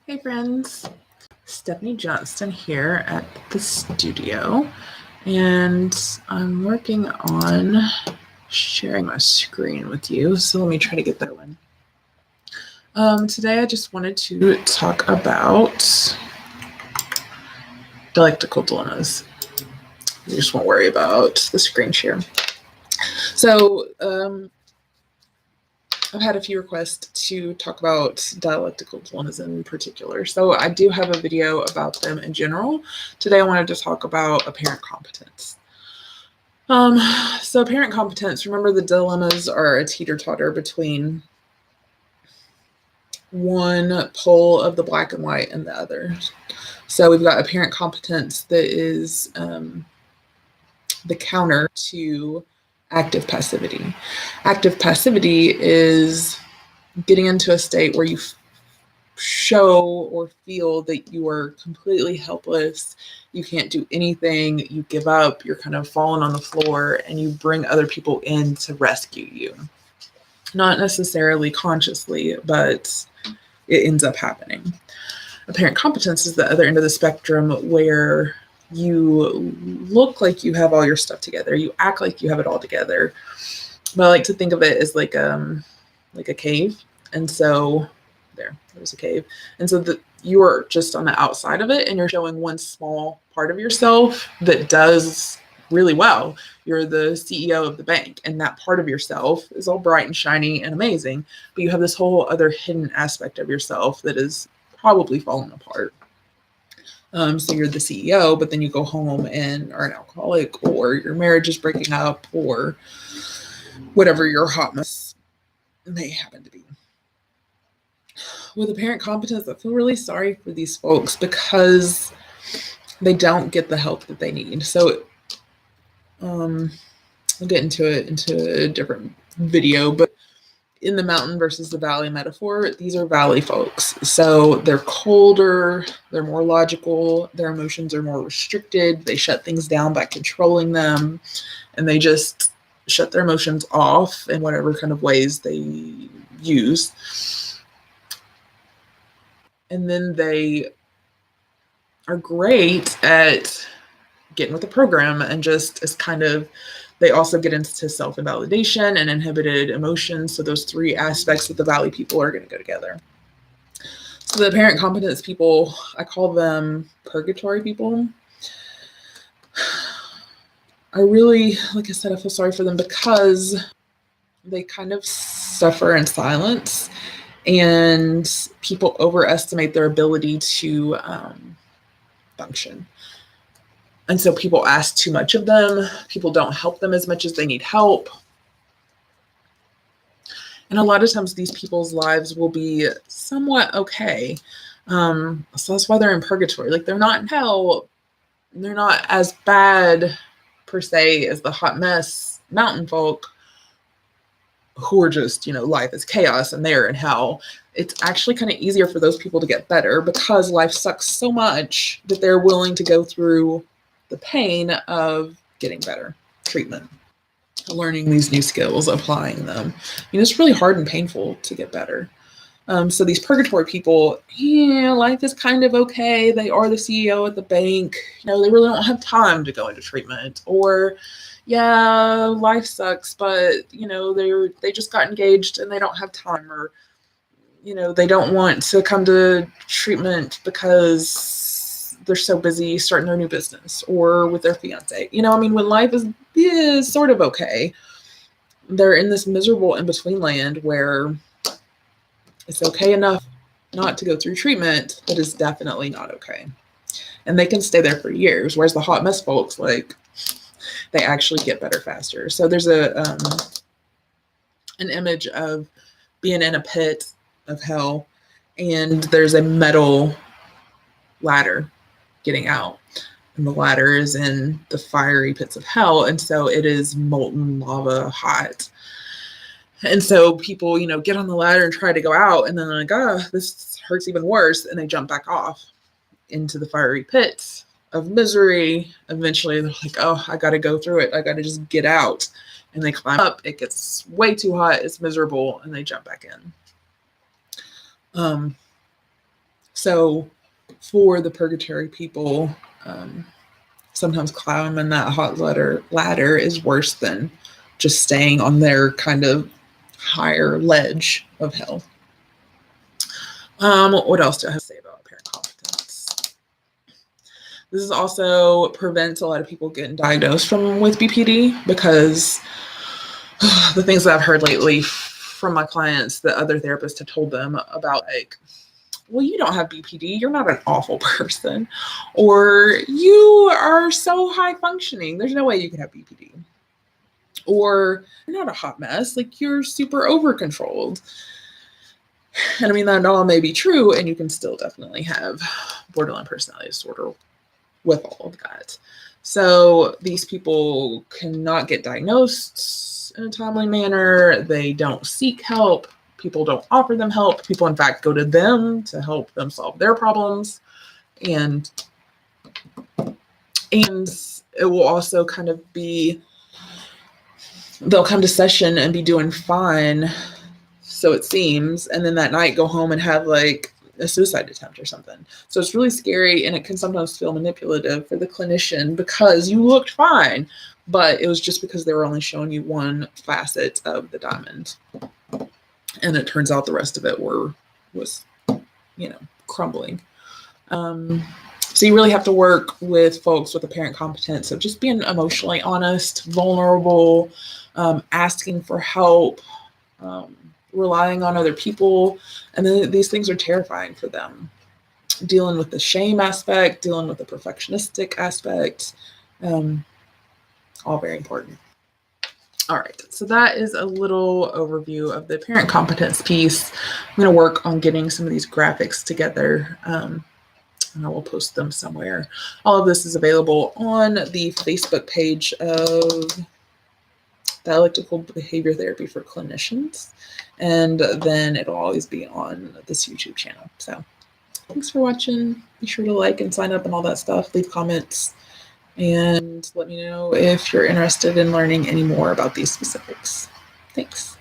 Hey friends, Stephanie Johnston here at the studio, and I'm working on sharing my screen with you, so let me try to get that one. Today I just wanted to talk about dialectical dilemmas. You just won't worry about the screen share. So, I've had a few requests to talk about dialectical dilemmas in particular. So I do have a video about them in general. Today I wanted to talk about apparent competence. So apparent competence, remember the dilemmas are a teeter-totter between one pole of the black and white and the other. So we've got apparent competence that is the counter to active passivity. Active passivity is getting into a state where you show or feel that you are completely helpless, you can't do anything, you give up, you're kind of falling on the floor, and you bring other people in to rescue you. Not necessarily consciously, but it ends up happening. Apparent competence is the other end of the spectrum where you look like you have all your stuff together, you act like you have it all together. But I like to think of it as like a cave. And so there's a cave. And so you are just on the outside of it and you're showing one small part of yourself that does really well. You're the CEO of the bank, and that part of yourself is all bright and shiny and amazing. But you have this whole other hidden aspect of yourself that is probably falling apart. So you're the CEO, but then you go home and are an alcoholic, or your marriage is breaking up, or whatever your hot mess may happen to be. With apparent competence, I feel really sorry for these folks because they don't get the help that they need. So I'll get into a different video, but in the mountain versus the valley metaphor, these are valley folks. So they're colder, they're more logical, their emotions are more restricted, they shut things down by controlling them, and they just shut their emotions off in whatever kind of ways they use. And then they are great at getting with the program and just as kind of, they also get into self-invalidation and inhibited emotions. So those three aspects of the valley people are going to go together. So the apparent competence people, I call them purgatory people. I really, like I said, I feel sorry for them because they kind of suffer in silence, and people overestimate their ability to function. And so people ask too much of them. People don't help them as much as they need help. And a lot of times these people's lives will be somewhat okay. So that's why they're in purgatory. Like, they're not in hell. They're not as bad per se as the hot mess mountain folk who are just, life is chaos and they're in hell. It's actually kind of easier for those people to get better because life sucks so much that they're willing to go through the pain of getting better, treatment, learning these new skills, applying them. It's really hard and painful to get better. So these purgatory people, life is kind of okay. They are the CEO at the bank. They really don't have time to go into treatment. Or, life sucks, but, they just got engaged and they don't have time. Or, they don't want to come to treatment because they're so busy starting their new business or with their fiance. When life is sort of okay, they're in this miserable in-between land where it's okay enough not to go through treatment, but it's definitely not okay. And they can stay there for years, whereas the hot mess folks, they actually get better faster. So there's an image of being in a pit of hell, and there's a metal ladder getting out. And the ladder is in the fiery pits of hell, and so it is molten lava hot. And so people, get on the ladder and try to go out, and then they're like, this hurts even worse. And they jump back off into the fiery pits of misery. Eventually they're like, I got to go through it. I got to just get out. And they climb up. It gets way too hot. It's miserable. And they jump back in. So for the purgatory people, sometimes climbing that hot ladder is worse than just staying on their kind of higher ledge of hell. What else do I have to say about parent competence? This is also prevents a lot of people getting diagnosed with BPD, because the things that I've heard lately from my clients that other therapists have told them about, like, well, you don't have BPD, you're not an awful person, or you are so high functioning, there's no way you can have BPD, or you're not a hot mess, like you're super over controlled. And I mean, that all may be true, and you can still definitely have borderline personality disorder with all of that. So these people cannot get diagnosed in a timely manner. They don't seek help. People don't offer them help. People, in fact, go to them to help them solve their problems. And it will also kind of be, they'll come to session and be doing fine, so it seems, and then that night go home and have like a suicide attempt or something. So it's really scary, and it can sometimes feel manipulative for the clinician because you looked fine, but it was just because they were only showing you one facet of the diamond. And it turns out the rest of it was crumbling. So you really have to work with folks with apparent competence. So just being emotionally honest, vulnerable, asking for help, relying on other people. And then these things are terrifying for them. Dealing with the shame aspect, dealing with the perfectionistic aspect, all very important. All right, so that is a little overview of the parent competence piece. I'm going to work on getting some of these graphics together, and I will post them somewhere. All of this is available on the Facebook page of Dialectical Behavior Therapy for Clinicians, and then it'll always be on this YouTube channel. So thanks for watching. Be sure to like and sign up and all that stuff. Leave comments. And let me know if you're interested in learning any more about these specifics. Thanks.